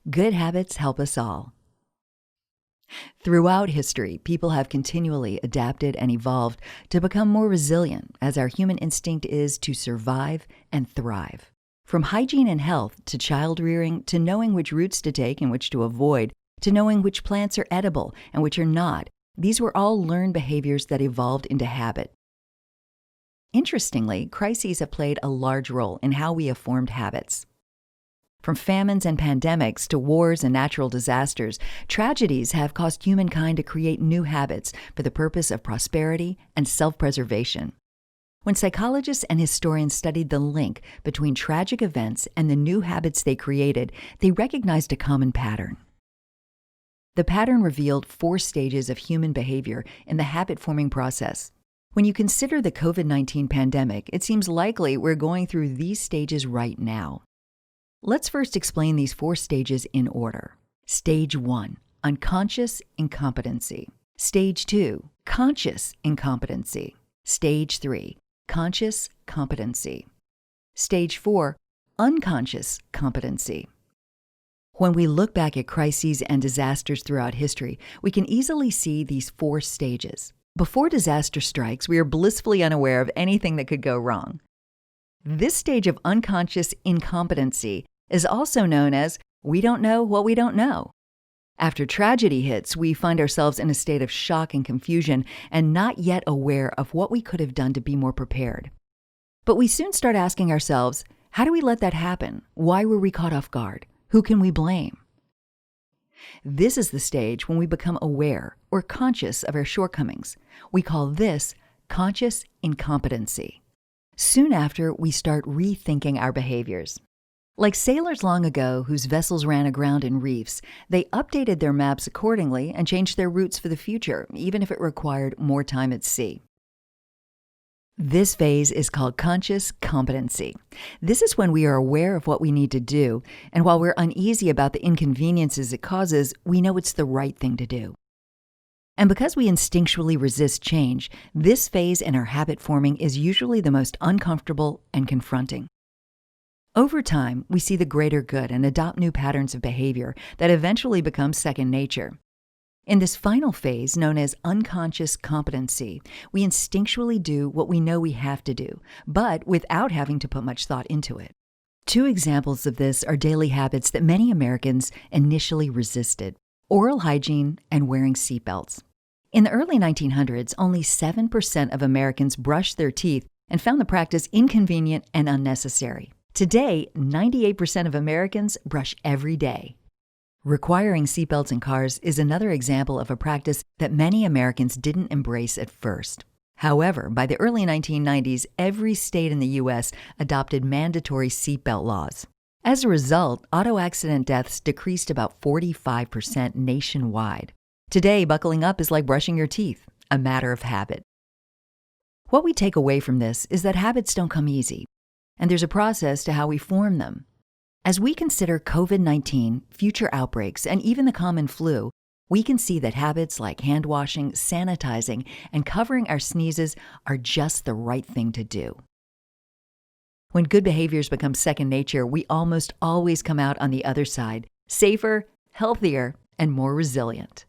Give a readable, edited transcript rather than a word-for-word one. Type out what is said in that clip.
Good habits help us all. Throughout history, people have continually adapted and evolved to become more resilient, as our human instinct is to survive and thrive. From hygiene and health to child rearing to knowing which routes to take and which to avoid, to knowing which plants are edible and which are not, these were all learned behaviors that evolved into habit. Interestingly, crises have played a large role in how we have formed habits. From famines and pandemics to wars and natural disasters, tragedies have caused humankind to create new habits for the purpose of prosperity and self-preservation. When psychologists and historians studied the link between tragic events and the new habits they created, they recognized a common pattern. The pattern revealed 4 stages of human behavior in the habit-forming process. When you consider the COVID-19 pandemic, it seems likely we're going through these stages right now. Let's first explain these 4 stages in order. Stage 1, unconscious incompetency. Stage 2, conscious incompetency. Stage 3, conscious competency. Stage 4, unconscious competency. When we look back at crises and disasters throughout history, we can easily see these 4 stages. Before disaster strikes, we are blissfully unaware of anything that could go wrong. This stage of unconscious incompetency is also known as we don't know what we don't know. After tragedy hits, we find ourselves in a state of shock and confusion and not yet aware of what we could have done to be more prepared. But we soon start asking ourselves, how do we let that happen? Why were we caught off guard? Who can we blame? This is the stage when we become aware or conscious of our shortcomings. We call this conscious incompetency. Soon after, we start rethinking our behaviors. Like sailors long ago whose vessels ran aground in reefs, they updated their maps accordingly and changed their routes for the future, even if it required more time at sea. This phase is called conscious competency. This is when we are aware of what we need to do, and while we're uneasy about the inconveniences it causes, we know it's the right thing to do. And because we instinctually resist change, this phase in our habit forming is usually the most uncomfortable and confronting. Over time, we see the greater good and adopt new patterns of behavior that eventually become second nature. In this final phase, known as unconscious competency, we instinctually do what we know we have to do, but without having to put much thought into it. 2 examples of this are daily habits that many Americans initially resisted: oral hygiene and wearing seatbelts. In the early 1900s, only 7% of Americans brushed their teeth and found the practice inconvenient and unnecessary. Today, 98% of Americans brush every day. Requiring seatbelts in cars is another example of a practice that many Americans didn't embrace at first. However, by the early 1990s, every state in the U.S. adopted mandatory seatbelt laws. As a result, auto accident deaths decreased about 45% nationwide. Today, buckling up is like brushing your teeth, a matter of habit. What we take away from this is that habits don't come easy, and there's a process to how we form them. As we consider COVID-19, future outbreaks, and even the common flu, we can see that habits like hand washing, sanitizing, and covering our sneezes are just the right thing to do. When good behaviors become second nature, we almost always come out on the other side, safer, healthier, and more resilient.